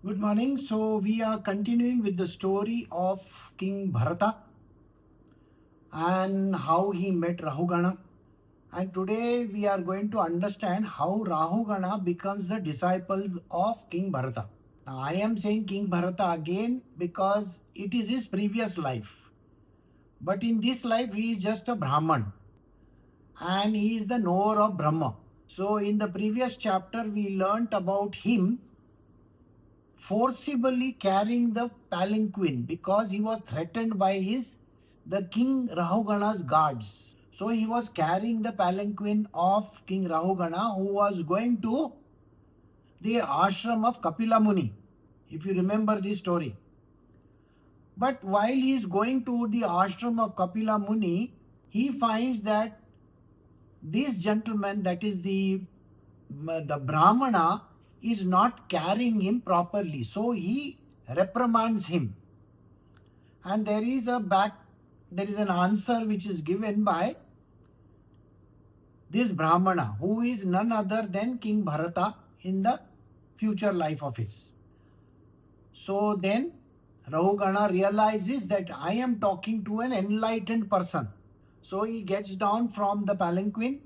Good morning. So we are continuing with the story of King Bharata and how he met Rahugana. And today we are going to understand how Rahugana becomes the disciple of King Bharata. Now I am saying King Bharata again because it is his previous life. But in this life he is just a Brahman and he is the knower of Brahma. So in the previous chapter we learnt about him forcibly carrying the palanquin because he was threatened by the king Rahugana's guards. So he was carrying the palanquin of King Rahugana, who was going to the ashram of Kapila Muni, if you remember this story. But while he is going to the ashram of Kapila Muni, he finds that this gentleman, that is the Brahmana, is not carrying him properly. So he reprimands him. And there is an answer which is given by this Brahmana, who is none other than King Bharata in the future life of his. So then Rahugana realizes that I am talking to an enlightened person. So he gets down from the palanquin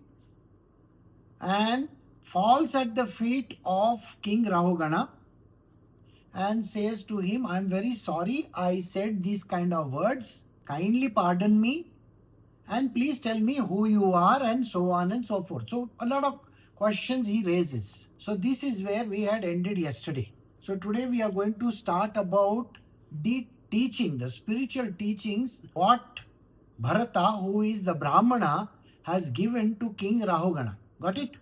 and falls at the feet of King Rahugana and says to him, I am very sorry I said these kind of words. Kindly pardon me and please tell me who you are and so on and so forth. So a lot of questions he raises. So this is where we had ended yesterday. So today we are going to start about the teaching, the spiritual teachings, what Bharata, who is the Brahmana, has given to King Rahugana. Got it?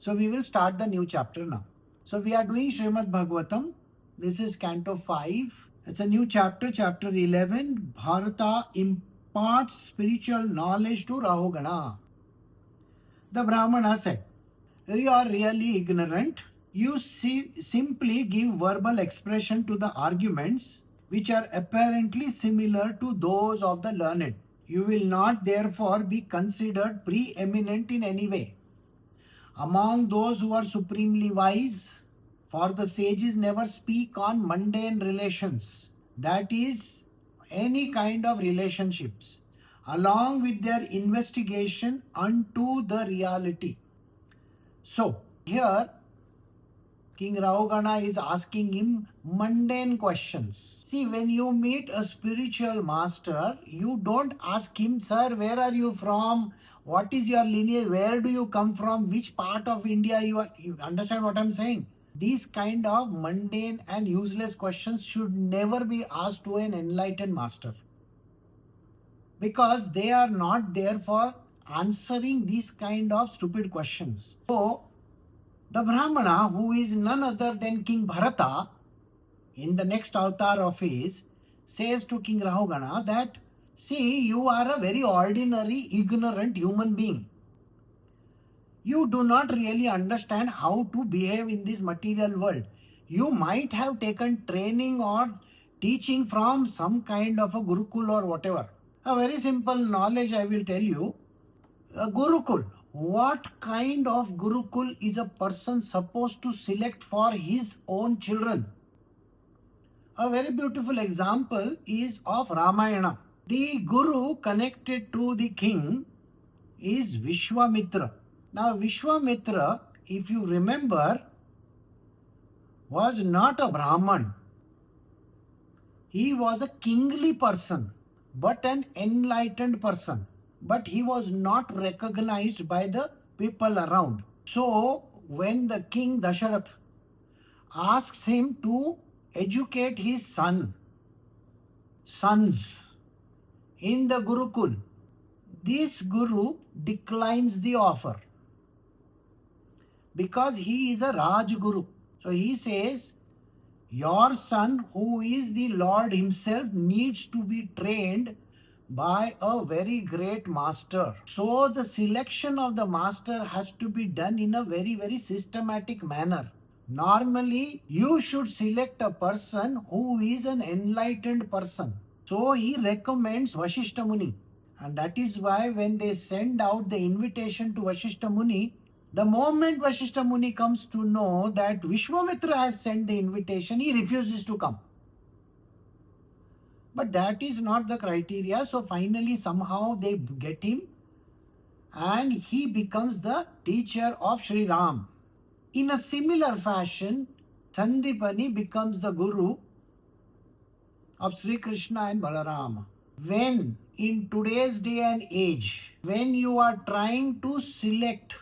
So we will start the new chapter now. So we are doing Srimad Bhagavatam. This is Canto 5. It's a new chapter, chapter 11. Bharata imparts spiritual knowledge to Rahugana. The Brahmana said, you are really ignorant. You simply give verbal expression to the arguments which are apparently similar to those of the learned. You will not therefore be considered preeminent in any way among those who are supremely wise, for the sages never speak on mundane relations, that is, any kind of relationships, along with their investigation unto the reality. So, here King Rahugana is asking him mundane questions. See, when you meet a spiritual master, you don't ask him, sir, where are you from? What is your lineage? Where do you come from? Which part of India you are? You understand what I'm saying? These kind of mundane and useless questions should never be asked to an enlightened master, because they are not there for answering these kind of stupid questions. So, the Brahmana, who is none other than King Bharata, in the next avatar of his, says to King Rahugana that, see, you are a very ordinary, ignorant human being. You do not really understand how to behave in this material world. You might have taken training or teaching from some kind of a Gurukul or whatever. A very simple knowledge I will tell you. A Gurukul. What kind of Gurukul is a person supposed to select for his own children? A very beautiful example is of Ramayana. The Guru connected to the king is Vishwamitra. Now Vishwamitra, if you remember, was not a Brahman. He was a kingly person, but an enlightened person. But he was not recognized by the people around. So when the king Dasharath asks him to educate his sons in the Gurukul, this Guru declines the offer because he is a Rajguru. So he says, your son, who is the Lord himself, needs to be trained by a very great master. So the selection of the master has to be done in a very, very systematic manner. Normally, you should select a person who is an enlightened person. So he recommends Vashishta Muni. And that is why when they send out the invitation to Vashishta Muni, The moment Vasishtha Muni comes to know that Vishwamitra has sent the invitation, he refuses to come. But that is not the criteria. So finally, somehow they get him and he becomes the teacher of Sri Ram. In a similar fashion, Sandipani becomes the guru of Sri Krishna and Balarama. When in today's day and age, when you are trying to select,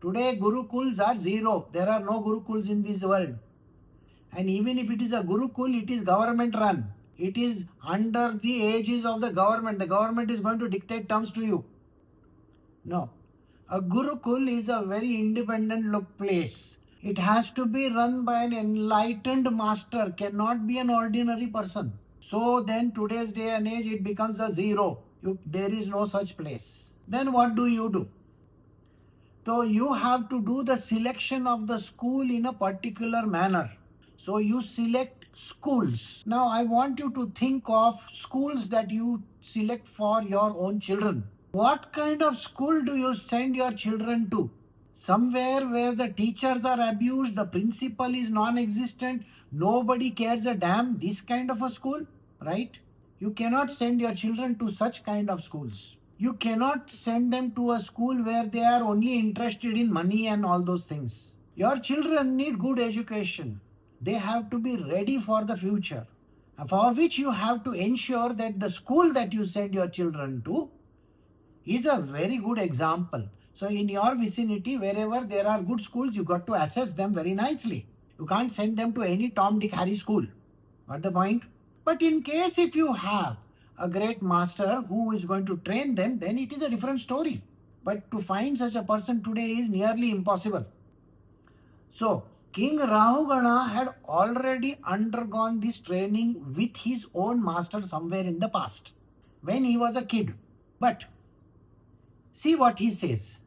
today Gurukuls are zero. There are no Gurukuls in this world. And even if it is a Gurukul, it is government run. It is under the aegis of the government. The government is going to dictate terms to you. No. A Gurukul is a very independent place. It has to be run by an enlightened master, cannot be an ordinary person. So then today's day and age it becomes a zero. There is no such place. Then what do you do? So you have to do the selection of the school in a particular manner. So you select schools. Now I want you to think of schools that you select for your own children. What kind of school do you send your children to? Somewhere where the teachers are abused, the principal is non-existent, nobody cares a damn, this kind of a school, right? You cannot send your children to such kind of schools. You cannot send them to a school where they are only interested in money and all those things. Your children need good education. They have to be ready for the future, for which you have to ensure that the school that you send your children to is a very good example. So in your vicinity, wherever there are good schools, you got to assess them very nicely. You can't send them to any Tom, Dick, Harry school. Got the point? But in case if you have a great master who is going to train them, then it is a different story. But to find such a person today is nearly impossible. So King Rahugana had already undergone this training with his own master somewhere in the past, when he was a kid. But see what he says.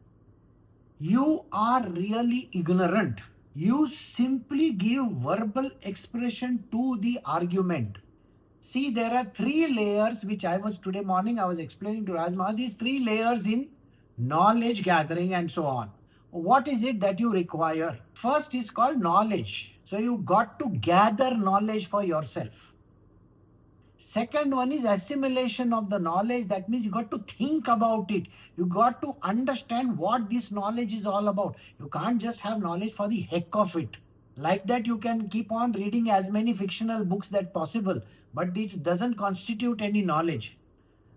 You are really ignorant. You simply give verbal expression to the argument. See, there are three layers which today morning I was explaining to Rajma. These three layers in knowledge gathering and so on. What is it that you require? First is called knowledge. So you got to gather knowledge for yourself. Second one is assimilation of the knowledge. That means you got to think about it. You got to understand what this knowledge is all about. You can't just have knowledge for the heck of it. Like that you can keep on reading as many fictional books that possible, but it doesn't constitute any knowledge.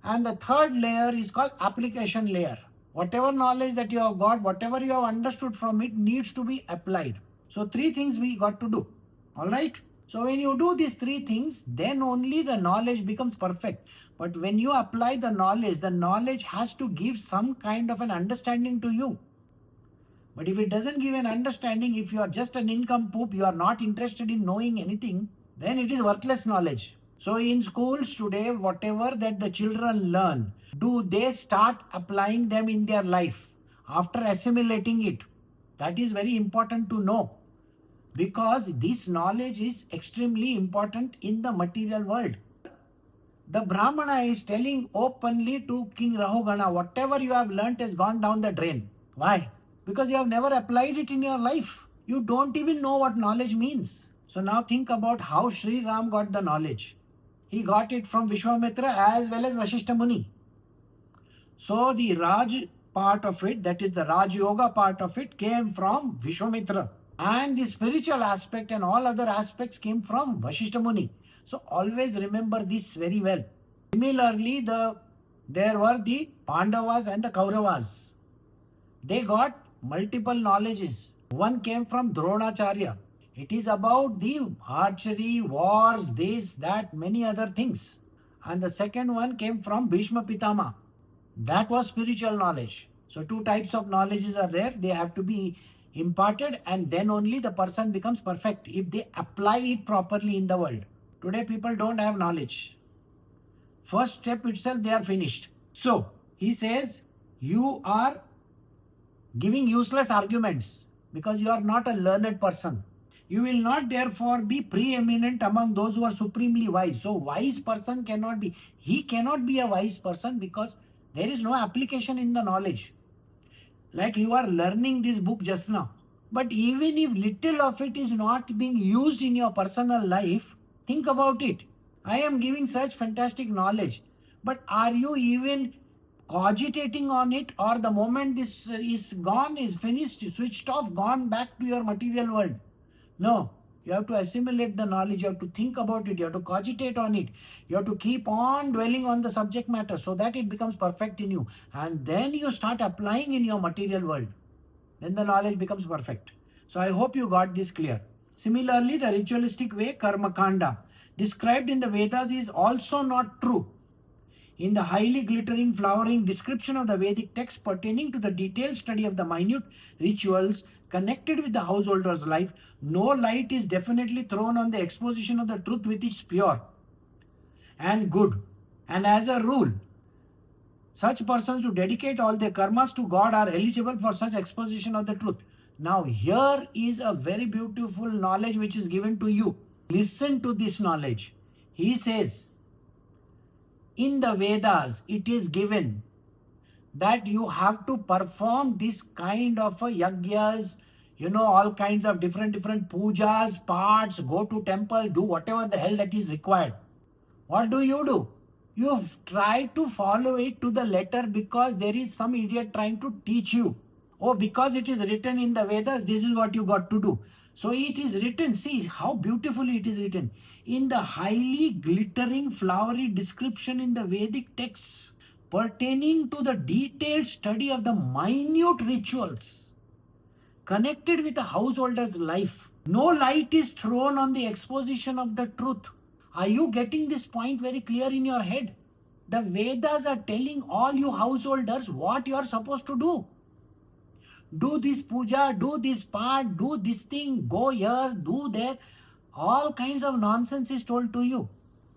And the third layer is called application layer. Whatever knowledge that you have got, whatever you have understood from it needs to be applied. So three things we got to do. All right. So when you do these three things, then only the knowledge becomes perfect. But when you apply the knowledge has to give some kind of an understanding to you. But if it doesn't give an understanding, if you are just an nincompoop, you are not interested in knowing anything, then it is worthless knowledge. So in schools today, whatever that the children learn, do they start applying them in their life after assimilating it? That is very important to know. Because this knowledge is extremely important in the material world. The Brahmana is telling openly to King Rahugana, whatever you have learnt has gone down the drain. Why? Because you have never applied it in your life. You don't even know what knowledge means. So now think about how Sri Ram got the knowledge. He got it from Vishwamitra as well as Vasishtha Muni. So the Raj part of it, that is the Raj Yoga part of it, came from Vishwamitra. And the spiritual aspect and all other aspects came from Vasishtha Muni. So always remember this very well. Similarly, there were the Pandavas and the Kauravas. They got multiple knowledges. One came from Dronacharya. It is about the archery, wars, this, that, many other things. And the second one came from Bhishma Pitama. That was spiritual knowledge. So two types of knowledges are there. They have to be imparted and then only the person becomes perfect if they apply it properly in the world. Today people don't have knowledge. First step itself they are finished. So he says you are giving useless arguments because you are not a learned person. You will not therefore be preeminent among those who are supremely wise. So wise person cannot be. He cannot be a wise person because there is no application in the knowledge. Like you are learning this book just now. But even if little of it is not being used in your personal life, think about it. I am giving such fantastic knowledge. But are you even cogitating on it, or the moment this is gone, is finished, switched off, gone back to your material world? No. You have to assimilate the knowledge, you have to think about it, you have to cogitate on it, you have to keep on dwelling on the subject matter so that it becomes perfect in you. And then you start applying in your material world. Then the knowledge becomes perfect. So I hope you got this clear. Similarly, the ritualistic way, karma kanda, described in the Vedas is also not true. In the highly glittering, flowering description of the Vedic text pertaining to the detailed study of the minute rituals connected with the householder's life, no light is definitely thrown on the exposition of the truth which is pure and good. And as a rule, such persons who dedicate all their karmas to God are eligible for such exposition of the truth. Now, here is a very beautiful knowledge which is given to you. Listen to this knowledge. He says, in the Vedas, it is given that you have to perform this kind of a yagyas, all kinds of different pujas, parts, go to temple, do whatever the hell that is required. What do? You try to follow it to the letter because there is some idiot trying to teach you. Oh, because it is written in the Vedas, this is what you got to do. So it is written, see how beautifully it is written. In the highly glittering, flowery description in the Vedic texts pertaining to the detailed study of the minute rituals connected with a householder's life, no light is thrown on the exposition of the truth. Are you getting this point very clear in your head? The Vedas are telling all you householders what you are supposed to do. Do this puja, do this part, do this thing, go here, do there. All kinds of nonsense is told to you.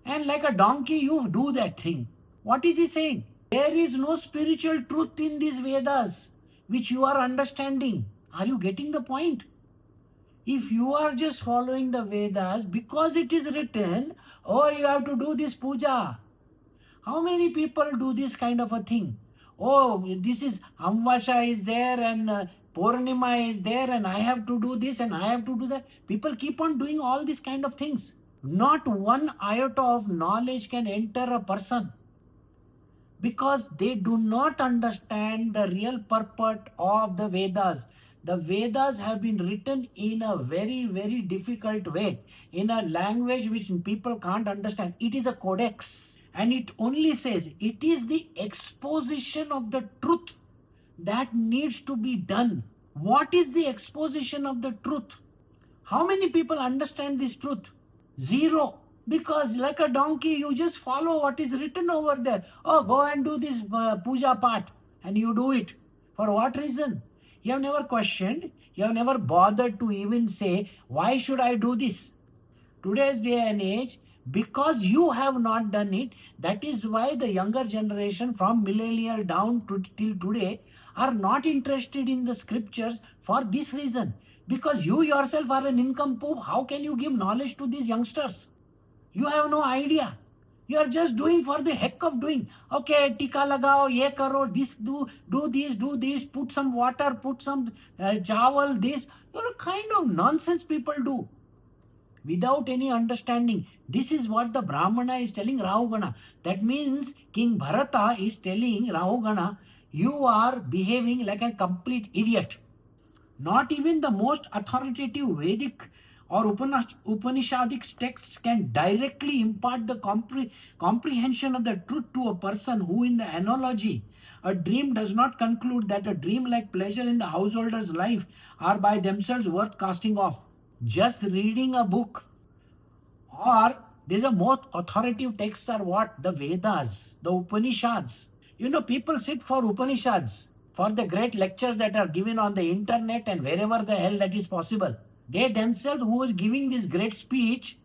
And like a donkey, you do that thing. What is he saying? There is no spiritual truth in these Vedas which you are understanding. Are you getting the point? If you are just following the Vedas because it is written, oh, you have to do this puja. How many people do this kind of a thing? Oh, this is Amvasha is there and Purnima is there and I have to do this and I have to do that. People keep on doing all these kind of things. Not one iota of knowledge can enter a person because they do not understand the real purport of the Vedas. The Vedas have been written in a very, very difficult way, in a language which people can't understand. It is a codex, and it only says it is the exposition of the truth that needs to be done. What is the exposition of the truth? How many people understand this truth? Zero. Because like a donkey, you just follow what is written over there. Oh, go and do this puja part. And you do it. For what reason? You have never questioned. You have never bothered to even say, why should I do this? Today's day and age, because you have not done it, that is why the younger generation from millennial down to till today are not interested in the scriptures for this reason. Because you yourself are an nincompoop, how can you give knowledge to these youngsters? You have no idea. You are just doing for the heck of doing. Okay, tika lagao, ye karo, this do this, put some water, put some chawal, this. Kind of nonsense people do without any understanding. This is what the Brahmana is telling Rahugana. That means King Bharata is telling Rahugana, you are behaving like a complete idiot. Not even the most authoritative Vedic or Upanishadic texts can directly impart the comprehension of the truth to a person who, in the analogy, a dream does not conclude that a dream-like pleasure in the householder's life are by themselves worth casting off. Just reading a book, or these are most authoritative texts are what? The Vedas, the Upanishads. People sit for Upanishads, for the great lectures that are given on the internet and wherever the hell that is possible. They themselves who is giving this great speech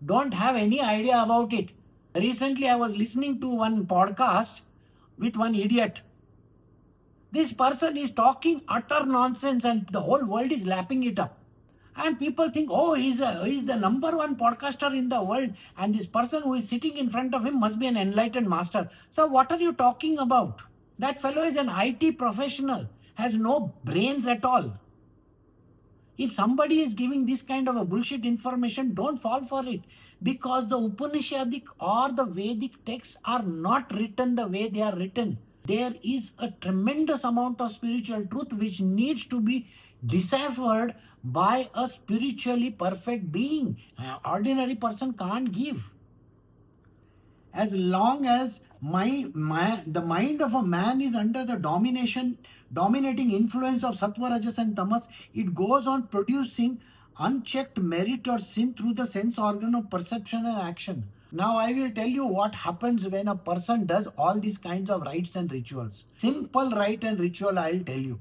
don't have any idea about it. Recently I was listening to one podcast with one idiot. This person is talking utter nonsense and the whole world is lapping it up. And people think, oh, he's the number one podcaster in the world and this person who is sitting in front of him must be an enlightened master. So what are you talking about? That fellow is an IT professional has no brains at all. If somebody is giving this kind of a bullshit information, don't fall for it, because the Upanishadic or the Vedic texts are not written the way they are written. There is a tremendous amount of spiritual truth which needs to be deciphered by a spiritually perfect being. An ordinary person can't give. As long as the mind of a man is under the dominating influence of sattva, rajas and tamas, it goes on producing unchecked merit or sin through the sense organ of perception and action. Now I will tell you what happens when a person does all these kinds of rites and rituals. Simple rite and ritual I will tell you.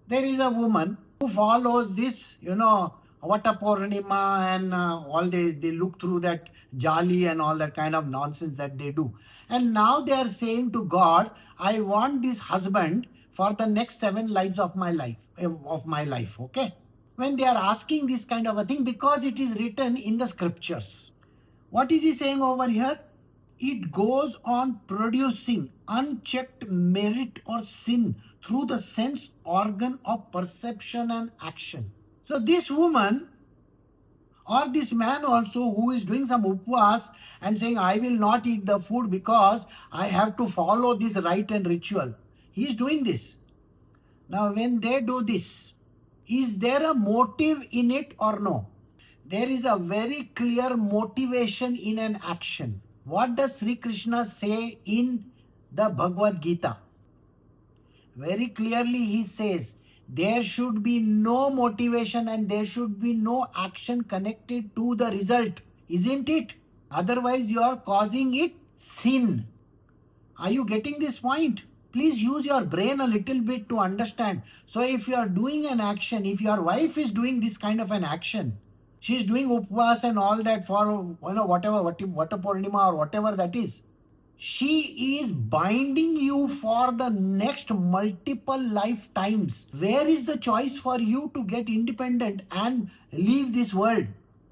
There is a woman who follows this, Vata Purnima and all they look through that jali and all that kind of nonsense that they do. And now they are saying to God, I want this husband for the next 7 lives of my life, okay? When they are asking this kind of a thing, because it is written in the scriptures. What is he saying over here? It goes on producing unchecked merit or sin through the sense organ of perception and action. So this woman or this man also who is doing some upvas and saying, I will not eat the food because I have to follow this rite and ritual. He is doing this. Now when they do this, is there a motive in it or no? There is a very clear motivation in an action. What does Sri Krishna say in the Bhagavad Gita? Very clearly he says, there should be no motivation and there should be no action connected to the result, isn't it? Otherwise you are causing it sin. Are you getting this point? Please use your brain a little bit to understand. So if you are doing an action, if your wife is doing this kind of an action, she is doing upvas and all that for whatever Vata Purnima or whatever that is, she is binding you for the next multiple lifetimes. Where is the choice for you to get independent and leave this world?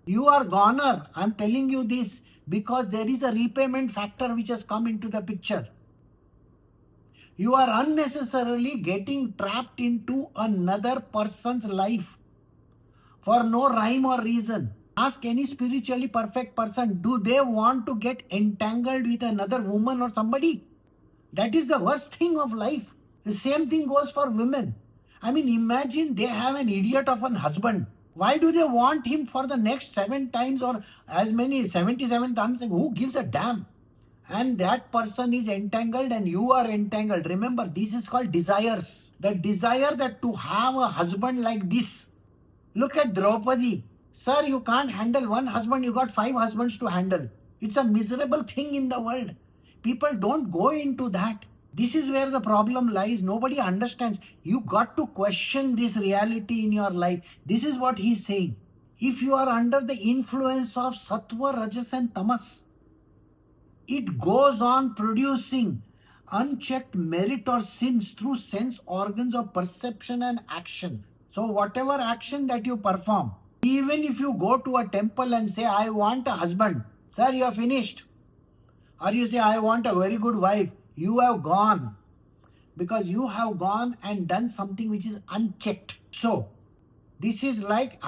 You are goner. I am telling you this because there is a repayment factor which has come into the picture. You are unnecessarily getting trapped into another person's life for no rhyme or reason. Ask any spiritually perfect person, do they want to get entangled with another woman or somebody? That is the worst thing of life. The same thing goes for women. I mean, imagine they have an idiot of an husband. Why do they want him for the next 7 times or as many 77 times? Who gives a damn? And that person is entangled and you are entangled. Remember, this is called desires. The desire that to have a husband like this. Look at Draupadi. Sir, you can't handle one husband, you got 5 husbands to handle. It's a miserable thing in the world. People don't go into that. This is where the problem lies. Nobody understands. You got to question this reality in your life. This is what he's saying. If you are under the influence of sattva, rajas and tamas, it goes on producing unchecked merit or sins through sense organs of perception and action. So whatever action that you perform, even if you go to a temple and say, I want a husband, sir, you are finished. Or you say, I want a very good wife, you have gone. Because you have gone and done something which is unchecked. So, this is like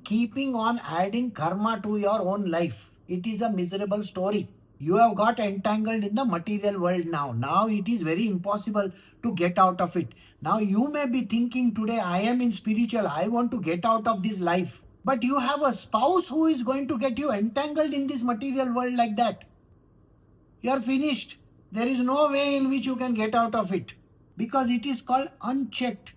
keeping on adding karma to your own life. It is a miserable story. You have got entangled in the material world now. Now it is very impossible to get out of it. Now you may be thinking today, I am in spiritual, I want to get out of this life. But you have a spouse who is going to get you entangled in this material world like that. You are finished. There is no way in which you can get out of it. Because it is called unchecked.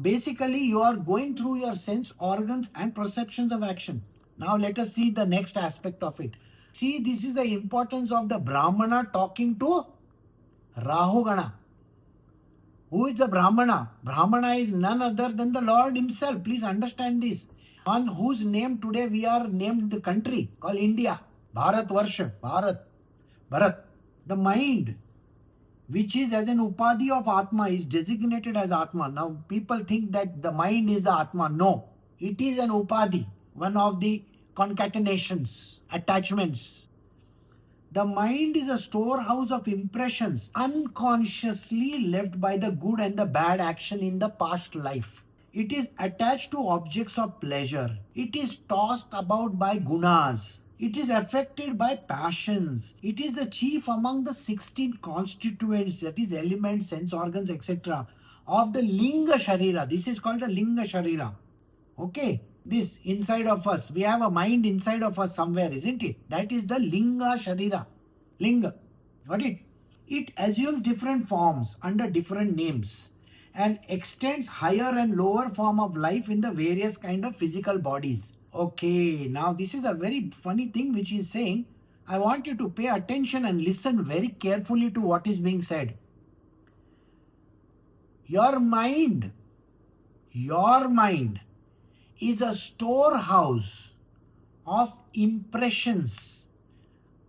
Basically you are going through your sense organs and perceptions of action. Now let us see the next aspect of it. See, this is the importance of the Brahmana talking to Rahugana. Who is the Brahmana? Brahmana is none other than the Lord himself. Please understand this. On whose name today we are named the country called India. Bharat Varsha. Bharat. The mind, which is as an upadhi of Atma, is designated as Atma. Now people think that the mind is the Atma. No. It is an upadhi. One of the concatenations, attachments. The mind is a storehouse of impressions unconsciously left by the good and the bad action in the past life. It is attached to objects of pleasure. It is tossed about by gunas. It is affected by passions. It is the chief among the 16 constituents, that is elements, sense organs, etc. of the Linga Sharira. This is called the Linga Sharira. Okay, this inside of us, we have a mind inside of us somewhere, isn't it? That is the Linga Sharira. Linga. Got it? It assumes different forms under different names and extends higher and lower form of life in the various kind of physical bodies. Okay, now this is a very funny thing which he is saying. I want you to pay attention and listen very carefully to what is being said. Your mind is a storehouse of impressions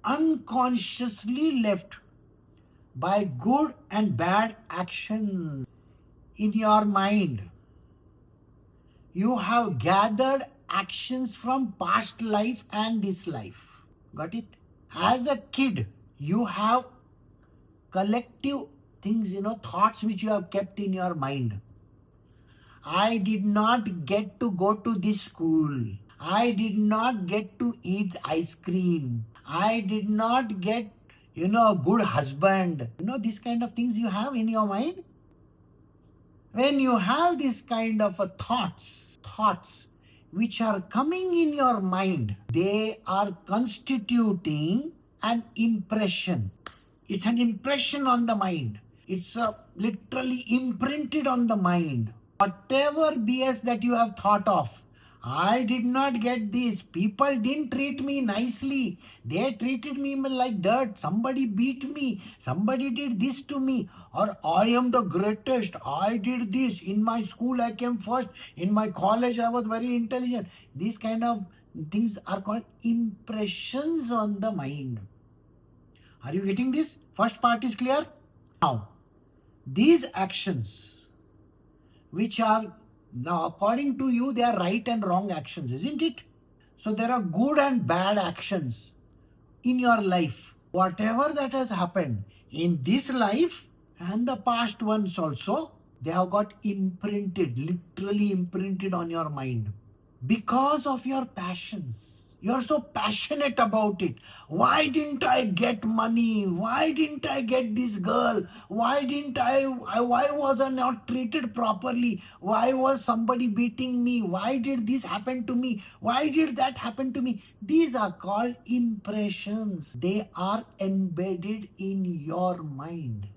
unconsciously left by good and bad actions. In your mind, you have gathered actions from past life and this life. Got it? As a kid, you have collective things, thoughts which you have kept in your mind. I did not get to go to this school. I did not get to eat ice cream. I did not get, a good husband. These kind of things you have in your mind. When you have this kind of thoughts which are coming in your mind, they are constituting an impression. It's an impression on the mind. It's literally imprinted on the mind. Whatever BS that you have thought of, I did not get this. People didn't treat me nicely. They treated me like dirt. Somebody beat me. Somebody did this to me. Or I am the greatest. I did this. In my school, I came first. In my college, I was very intelligent. These kind of things are called impressions on the mind. Are you getting this? First part is clear? Now, these actions, which are now according to you, they are right and wrong actions, isn't it? So there are good and bad actions in your life. Whatever that has happened in this life and the past ones also, they have got imprinted, literally imprinted on your mind because of your passions. You're so passionate about it. Why didn't I get money? Why didn't I get this girl? Why was I not treated properly? Why was somebody beating me? Why did this happen to me? Why did that happen to me? These are called impressions. They are embedded in your mind.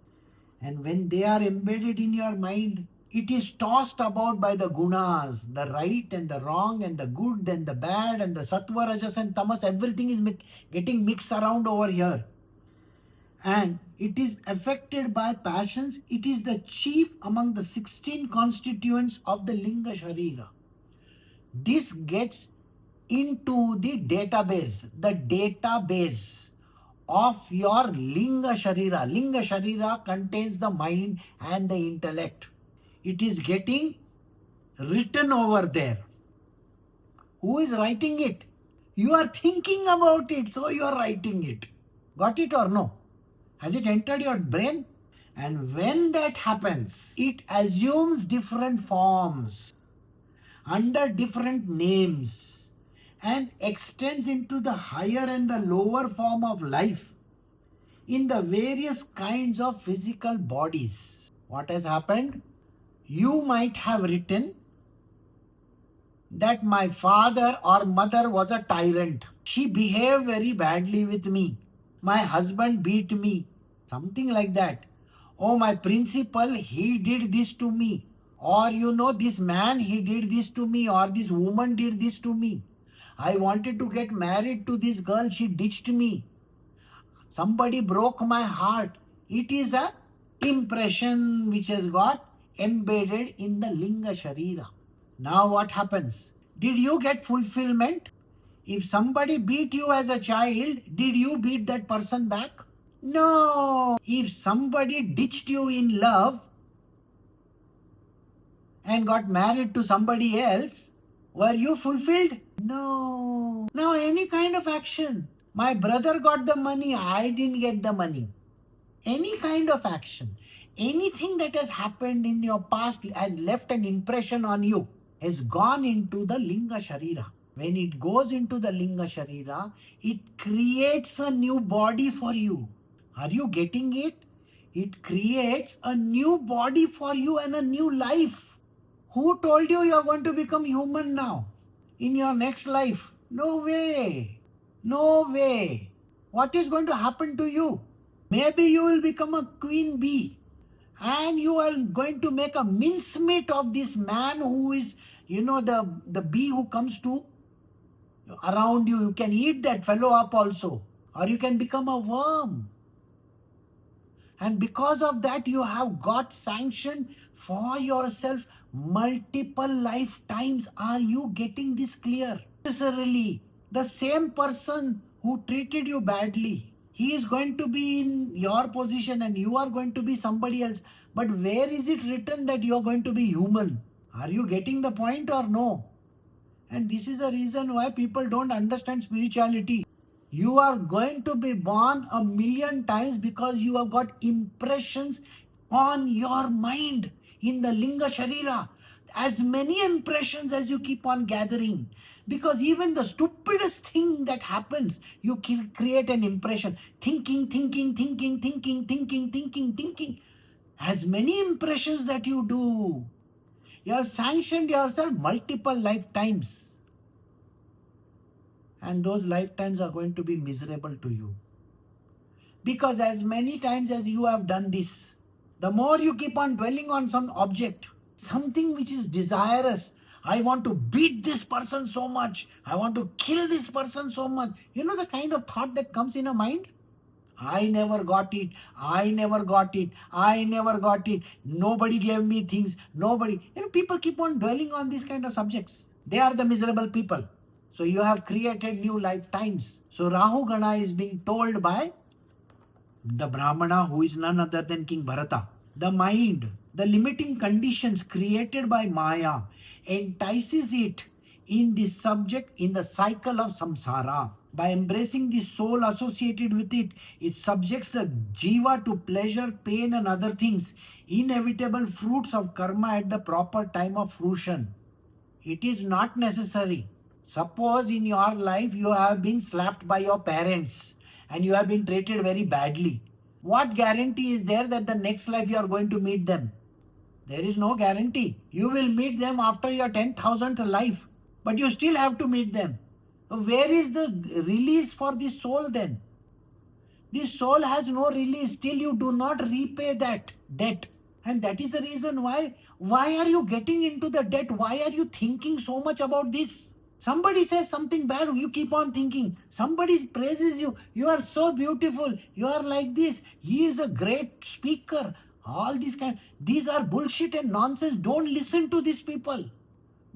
And when they are embedded in your mind, it is tossed about by the gunas, the right and the wrong and the good and the bad and the sattva, rajas and tamas. Everything is getting mixed around over here. And it is affected by passions. It is the chief among the 16 constituents of the Linga Sharira. This gets into the database of your Linga Sharira. Linga Sharira contains the mind and the intellect. It is getting written over there. Who is writing it? You are thinking about it, so you are writing it. Got it or no? Has it entered your brain? And when that happens, it assumes different forms under different names and extends into the higher and the lower form of life in the various kinds of physical bodies. What has happened? You might have written that my father or mother was a tyrant. She behaved very badly with me. My husband beat me. Something like that. Oh, my principal, he did this to me. Or this man, he did this to me. Or this woman did this to me. I wanted to get married to this girl. She ditched me. Somebody broke my heart. It is a impression which has got embedded in the Linga Sharira. Now what happens? Did you get fulfillment? If somebody beat you as a child, did you beat that person back? No. If somebody ditched you in love and got married to somebody else, were you fulfilled? No. Now any kind of action My brother got the money, I didn't get the money. Any kind of action, anything that has happened in your past has left an impression on you, has gone into the Linga Sharira. When it goes into the Linga Sharira, it creates a new body for you. Are you getting it? It creates a new body for you and a new life. Who told you are going to become human now in your next life? No way. No way. What is going to happen to you? Maybe you will become a queen bee and you are going to make a mincemeat of this man who is, the bee who comes to around you. You can eat that fellow up also, or you can become a worm. And because of that, you have got sanction for yourself multiple lifetimes. Are you getting this clear? Necessarily, the same person who treated you badly, he is going to be in your position and you are going to be somebody else. But where is it written that you are going to be human? Are you getting the point or no? And this is the reason why people don't understand spirituality. You are going to be born a million times because you have got impressions on your mind in the Linga Sharira. As many impressions as you keep on gathering. Because even the stupidest thing that happens, you create an impression. Thinking. As many impressions that you do, you have sanctioned yourself multiple lifetimes. And those lifetimes are going to be miserable to you. Because as many times as you have done this, the more you keep on dwelling on some object, something which is desirous. I want to beat this person so much. I want to kill this person so much. You know the kind of thought that comes in a mind? I never got it. I never got it. I never got it. Nobody gave me things. Nobody. People keep on dwelling on these kind of subjects. They are the miserable people. So you have created new lifetimes. So Rahugana is being told by the Brahmana, who is none other than King Bharata. The mind, the limiting conditions created by Maya entices it in the subject in the cycle of samsara. By embracing the soul associated with it, it subjects the jiva to pleasure, pain and other things, inevitable fruits of karma at the proper time of fruition. It is not necessary. Suppose in your life you have been slapped by your parents and you have been treated very badly. What guarantee is there that the next life you are going to meet them? There is no guarantee. You will meet them after your 10,000th life, but you still have to meet them. Where is the release for the soul then? The soul has no release till you do not repay that debt. And that is the reason why are you getting into the debt? Why are you thinking so much about this? Somebody says something bad, you keep on thinking. Somebody praises you. You are so beautiful. You are like this. He is a great speaker. All these are bullshit and nonsense. Don't listen to these people.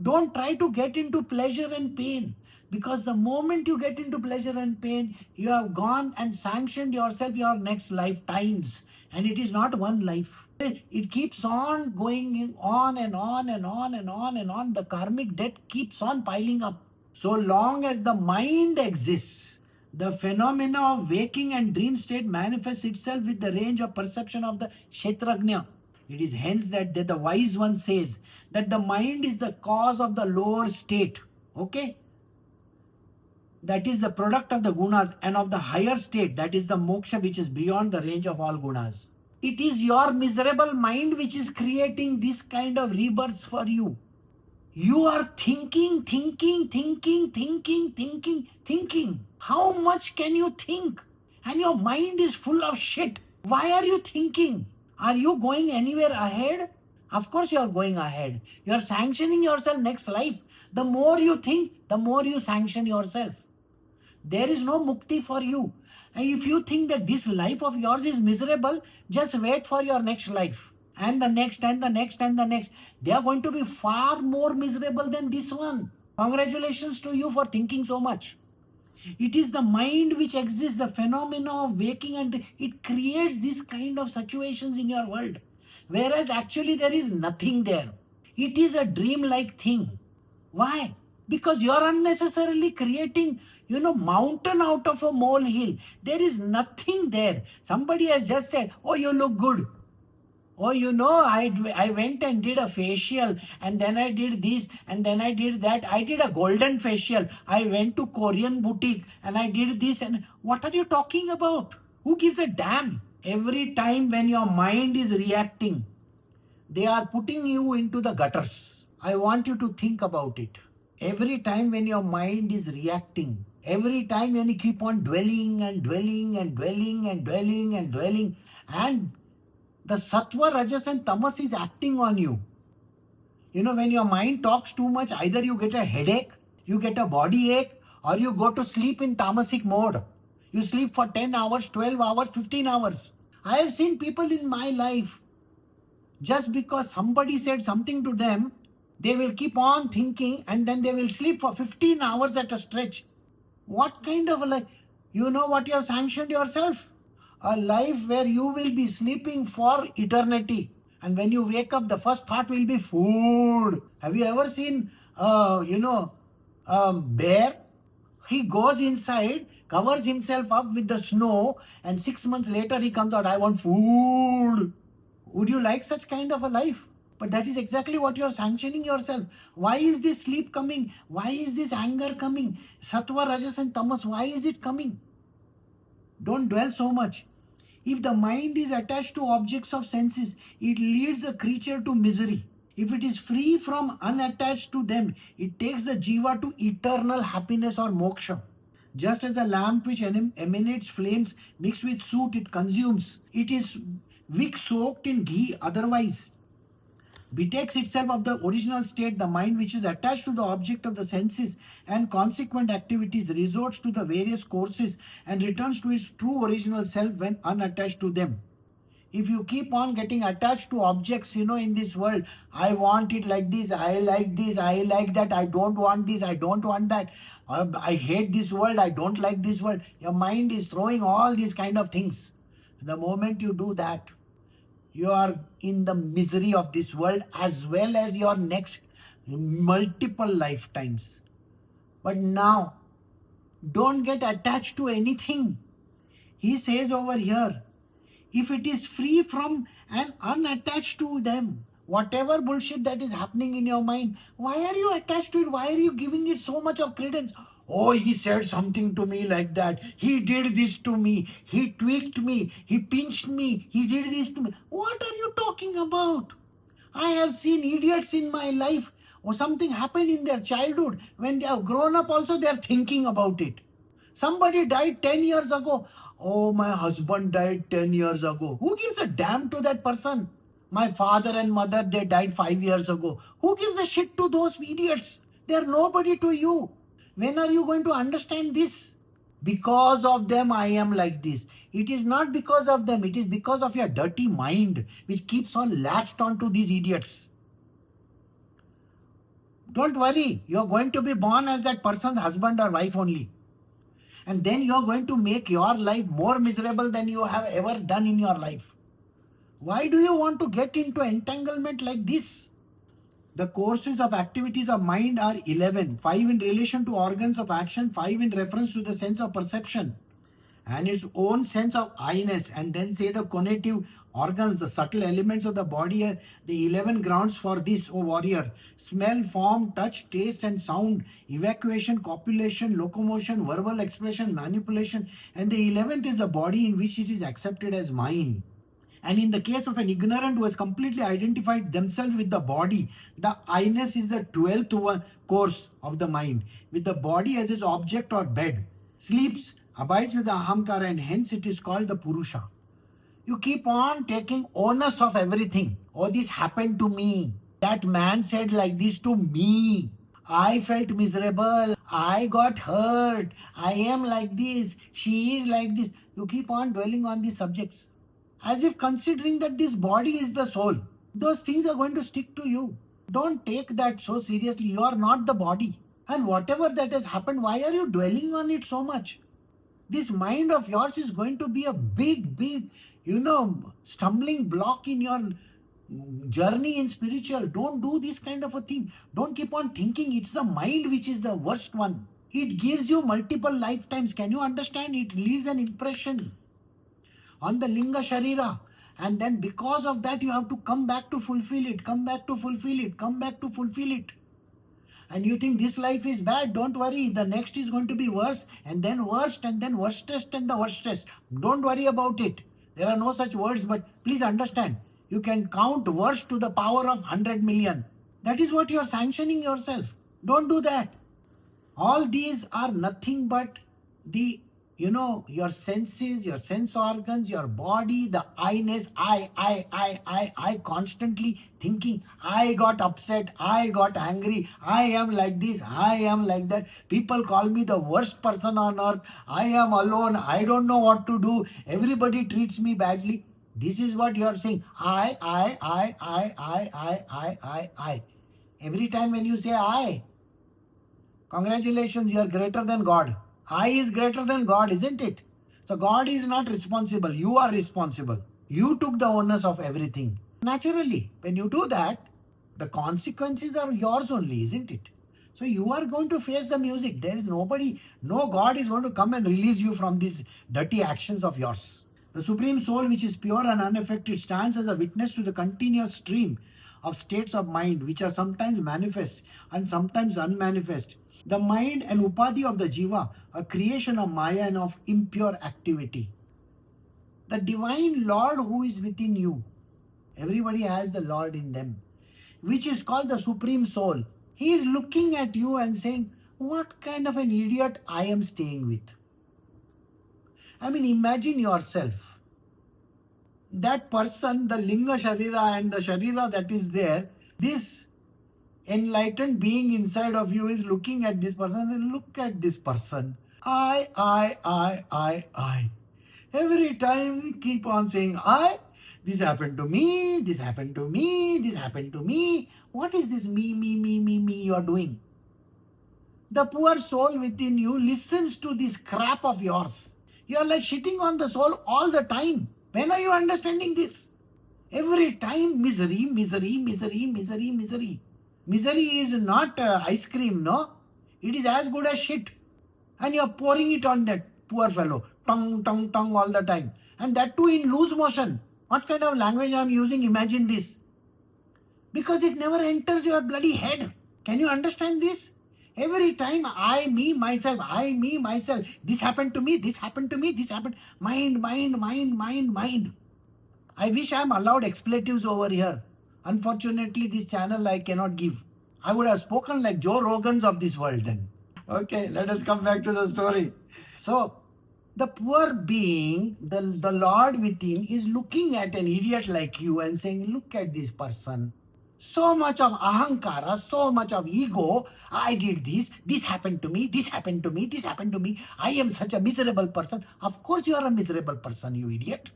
Don't try to get into pleasure and pain. Because the moment you get into pleasure and pain, you have gone and sanctioned yourself your next lifetimes. And it is not one life. It keeps on going on and on and on and on and on. The karmic debt keeps on piling up. So long as the mind exists, the phenomena of waking and dream state manifests itself with the range of perception of the Kshetrajna. It is hence that the wise one says that the mind is the cause of the lower state. Okay? That is the product of the gunas, and of the higher state, that is the moksha, which is beyond the range of all gunas. It is your miserable mind which is creating this kind of rebirths for you. You are thinking. How much can you think? And your mind is full of shit. Why are you thinking? Are you going anywhere ahead? Of course you are going ahead. You are sanctioning yourself next life. The more you think, the more you sanction yourself. There is no mukti for you. And if you think that this life of yours is miserable, just wait for your next life. And the next and the next and the next. They are going to be far more miserable than this one. Congratulations to you for thinking so much. It is the mind which exists, the phenomena of waking, and it creates this kind of situations in your world. Whereas actually there is nothing there. It is a dream-like thing. Why? Because you are unnecessarily creating, mountain out of a molehill. There is nothing there. Somebody has just said, oh, you look good. Oh, I went and did a facial, and then I did this, and then I did that. I did a golden facial. I went to Korean boutique and I did this. And what are you talking about? Who gives a damn? Every time when your mind is reacting, they are putting you into the gutters. I want you to think about it. Every time when your mind is reacting, every time when you keep on dwelling and dwelling and dwelling and dwelling and dwelling, and the sattva, rajas, and tamas is acting on you. When your mind talks too much, either you get a headache, you get a body ache, or you go to sleep in tamasic mode. You sleep for 10 hours, 12 hours, 15 hours. I have seen people in my life, just because somebody said something to them, they will keep on thinking and then they will sleep for 15 hours at a stretch. What kind of a life? You know what you have sanctioned yourself? A life where you will be sleeping for eternity. And when you wake up, the first thought will be food. Have you ever seen, bear? He goes inside, covers himself up with the snow, and 6 months later he comes out, I want food. Would you like such kind of a life? But that is exactly what you are sanctioning yourself. Why is this sleep coming? Why is this anger coming? Sattva, rajas, and tamas, why is it coming? Don't dwell so much. If the mind is attached to objects of senses, it leads a creature to misery. If it is free from unattached to them, it takes the jiva to eternal happiness or moksha. Just as a lamp which emanates flames mixed with soot it consumes, it is wick soaked in ghee otherwise. Betakes itself of the original state, the mind which is attached to the object of the senses and consequent activities resorts to the various courses and returns to its true original self when unattached to them. If you keep on getting attached to objects, in this world, I want it like this, I like that, I don't want this, I don't want that, I hate this world, I don't like this world. Your mind is throwing all these kind of things. The moment you do that, you are in the misery of this world as well as your next multiple lifetimes. But now, don't get attached to anything. He says over here, if it is free from and unattached to them, whatever bullshit that is happening in your mind, why are you attached to it? Why are you giving it so much of credence? Oh, he said something to me like that. He did this to me. He tweaked me. He pinched me. He did this to me. What are you talking about? I have seen idiots in my life, or something happened in their childhood. When they have grown up also, they are thinking about it. Somebody died 10 years ago. Oh, my husband died 10 years ago. Who gives a damn to that person? My father and mother, they died 5 years ago. Who gives a shit to those idiots? They are nobody to you. When are you going to understand this? Because of them, I am like this. It is not because of them. It is because of your dirty mind, which keeps on latched onto these idiots. Don't worry. You are going to be born as that person's husband or wife only. And then you are going to make your life more miserable than you have ever done in your life. Why do you want to get into entanglement like this? The courses of activities of mind are 11. 5 in relation to organs of action, 5 in reference to the sense of perception and its own sense of I-ness, and then say the conative organs, the subtle elements of the body, the 11 grounds for this, O warrior: smell, form, touch, taste and sound, evacuation, copulation, locomotion, verbal expression, manipulation, and the 11th is the body in which it is accepted as mine. And in the case of an ignorant who has completely identified themselves with the body, the I-ness is the 12th course of the mind, with the body as its object or bed. Sleeps, abides with the ahamkara, and hence it is called the purusha. You keep on taking onus of everything. Oh, this happened to me. That man said like this to me. I felt miserable. I got hurt. I am like this. She is like this. You keep on dwelling on these subjects, as if considering that this body is the soul. Those things are going to stick to you. Don't take that so seriously. You are not the body. And whatever that has happened, why are you dwelling on it so much? This mind of yours is going to be a big, stumbling block in your journey in spiritual. Don't do this kind of a thing. Don't keep on thinking it's the mind which is the worst one. It gives you multiple lifetimes. Can you understand? It leaves an impression on the linga sharira. And then because of that, you have to come back to fulfill it, come back to fulfill it, come back to fulfill it. And you think this life is bad, don't worry. The next is going to be worse, and then worst, and then worstest, and the worstest. Don't worry about it. There are no such words, but please understand. You can count worst to the power of 100 million. That is what you are sanctioning yourself. Don't do that. All these are nothing but the, your senses, your sense organs, your body, the I-ness, I constantly thinking, I got upset, I got angry, I am like this, I am like that. People call me the worst person on earth. I am alone. I don't know what to do. Everybody treats me badly. This is what you are saying. I. Every time when you say I, congratulations, you are greater than God. I is greater than God, isn't it? So God is not responsible. You are responsible. You took the onus of everything. Naturally, when you do that, the consequences are yours only, isn't it? So you are going to face the music. There is nobody, no God is going to come and release you from these dirty actions of yours. The Supreme Soul, which is pure and unaffected, stands as a witness to the continuous stream of states of mind, which are sometimes manifest and sometimes unmanifest. The mind and upadhi of the jiva, a creation of maya and of impure activity. The divine Lord who is within you, everybody has the Lord in them, which is called the Supreme Soul. He is looking at you and saying, what kind of an idiot I am staying with? I mean, imagine yourself. That person, the linga sharira and the sharira that is there, this enlightened being inside of you is looking at this person and look at this person. I. Every time keep on saying I. This happened to me, this happened to me, this happened to me. What is this me you are doing? The poor soul within you listens to this crap of yours. You are like shitting on the soul all the time. When are you understanding this? Every time misery. Misery is not ice cream, no? It is as good as shit. And you are pouring it on that poor fellow. Tongue all the time. And that too in loose motion. What kind of language I am using? Imagine this. Because it never enters your bloody head. Can you understand this? Every time I, me, myself. This happened to me, this happened to me, this happened. Mind. I wish I am allowed expletives over here. Unfortunately, this channel I cannot give. I would have spoken like Joe Rogans of this world then. Okay, let us come back to the story. So, the poor being, the Lord within is looking at an idiot like you and saying, look at this person. So much of ahankara, so much of ego. I did this happened to me, this happened to me, this happened to me. I am such a miserable person. Of course you are a miserable person, you idiot.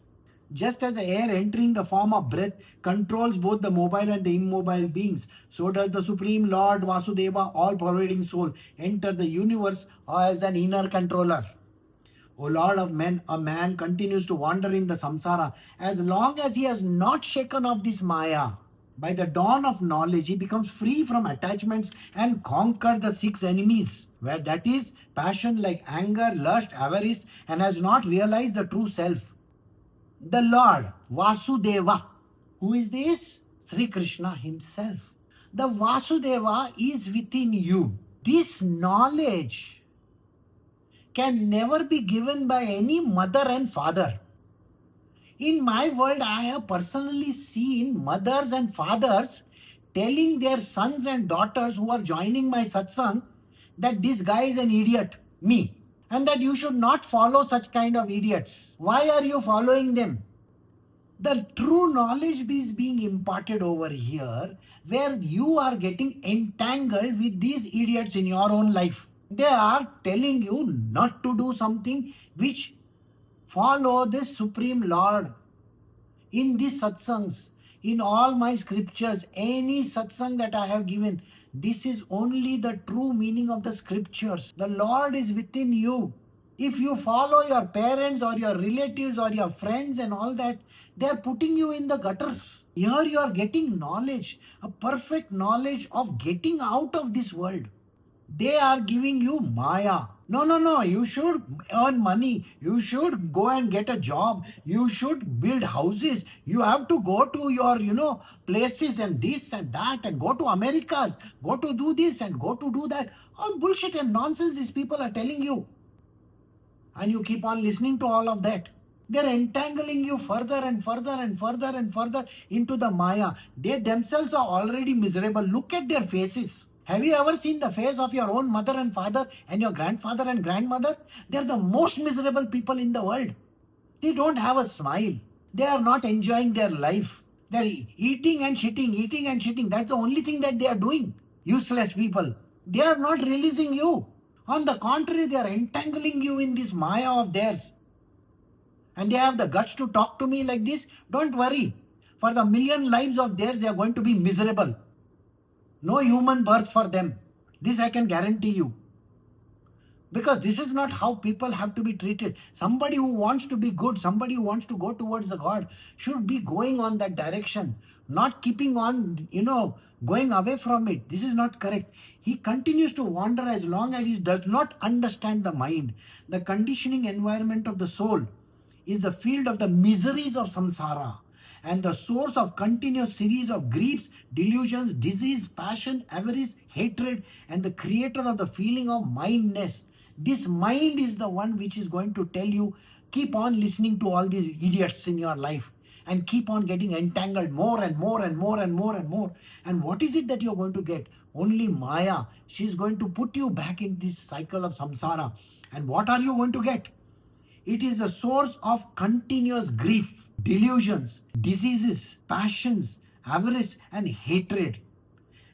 Just as the air entering the form of breath controls both the mobile and the immobile beings, so does the Supreme Lord Vasudeva, all-pervading soul, enter the universe as an inner controller. O Lord of men, a man continues to wander in the samsara as long as he has not shaken off this maya. By the dawn of knowledge, he becomes free from attachments and conquer the six enemies, where that is passion like anger, lust, avarice, and has not realized the true self. The Lord Vasudeva. Who is this? Sri Krishna himself. The Vasudeva is within you. This knowledge can never be given by any mother and father. In my world, I have personally seen mothers and fathers telling their sons and daughters who are joining my satsang that this guy is an idiot, me, and that you should not follow such kind of idiots. Why are you following them? The true knowledge is being imparted over here, where you are getting entangled with these idiots in your own life. They are telling you not to do something which follow this Supreme Lord. In these satsangs, in all my scriptures, any satsang that I have given, this is only the true meaning of the scriptures. The Lord is within you. If you follow your parents or your relatives or your friends and all that, they are putting you in the gutters. Here you are getting knowledge, a perfect knowledge of getting out of this world. They are giving you Maya. No, no, no. You should earn money. You should go and get a job. You should build houses. You have to go to your, places and this and that and go to Americas. Go to do this and go to do that. All bullshit and nonsense these people are telling you. And you keep on listening to all of that. They're entangling you further and further and further and further into the Maya. They themselves are already miserable. Look at their faces. Have you ever seen the face of your own mother and father and your grandfather and grandmother? They're the most miserable people in the world. They don't have a smile. They are not enjoying their life. They're eating and shitting, eating and shitting. That's the only thing that they are doing. Useless people. They are not releasing you. On the contrary, they are entangling you in this Maya of theirs. And they have the guts to talk to me like this. Don't worry. For the million lives of theirs, they are going to be miserable. No human birth for them. This I can guarantee you. Because this is not how people have to be treated. Somebody who wants to be good, somebody who wants to go towards the God should be going on that direction, not keeping on, going away from it. This is not correct. He continues to wander as long as he does not understand the mind. The conditioning environment of the soul is the field of the miseries of samsara and the source of continuous series of griefs, delusions, disease, passion, avarice, hatred, and the creator of the feeling of mindness. This mind is the one which is going to tell you, keep on listening to all these idiots in your life and keep on getting entangled more and more and more and more and more. And what is it that you're going to get? Only Maya. She's going to put you back in this cycle of samsara. And what are you going to get? It is a source of continuous grief, delusions, diseases, passions, avarice, and hatred,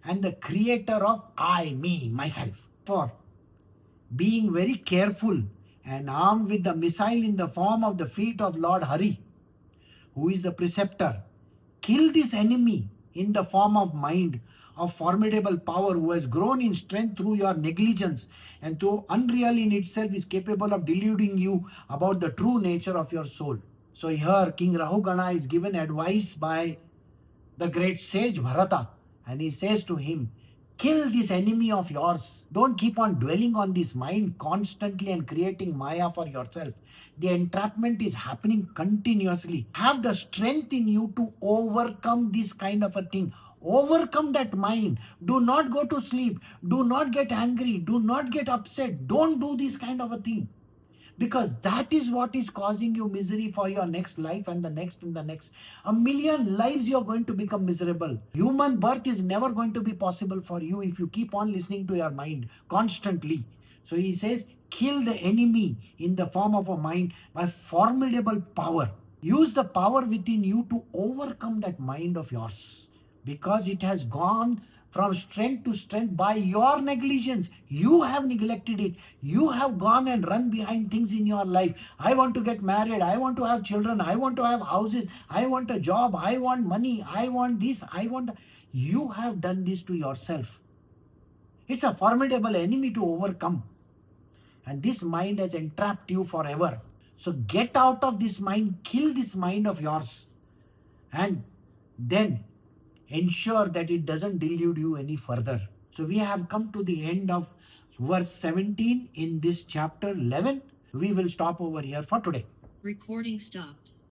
and the creator of I, me, myself. For being very careful and armed with the missile in the form of the feet of Lord Hari, who is the preceptor, kill this enemy in the form of mind, of formidable power, who has grown in strength through your negligence and though unreal in itself is capable of deluding you about the true nature of your soul. So here King Rahugana is given advice by the great sage Bharata, and he says to him, kill this enemy of yours. Don't keep on dwelling on this mind constantly and creating Maya for yourself. The entrapment is happening continuously. Have the strength in you to overcome this kind of a thing. Overcome that mind. Do not go to sleep. Do not get angry. Do not get upset. Don't do this kind of a thing. Because that is what is causing you misery for your next life and the next and the next. A million lives you're going to become miserable. Human birth is never going to be possible for you if you keep on listening to your mind constantly. So he says, kill the enemy in the form of a mind by formidable power. Use the power within you to overcome that mind of yours. Because it has gone from strength to strength by your negligence. You have neglected it. You have gone and run behind things in your life. I want to get married. I want to have children. I want to have houses. I want a job. I want money. I want this. I want that. You have done this to yourself. It's a formidable enemy to overcome. And this mind has entrapped you forever. So get out of this mind. Kill this mind of yours. And then ensure that it doesn't delude you any further. So we have come to the end of verse 17 in this chapter 11. We will stop over here for today. Recording stopped.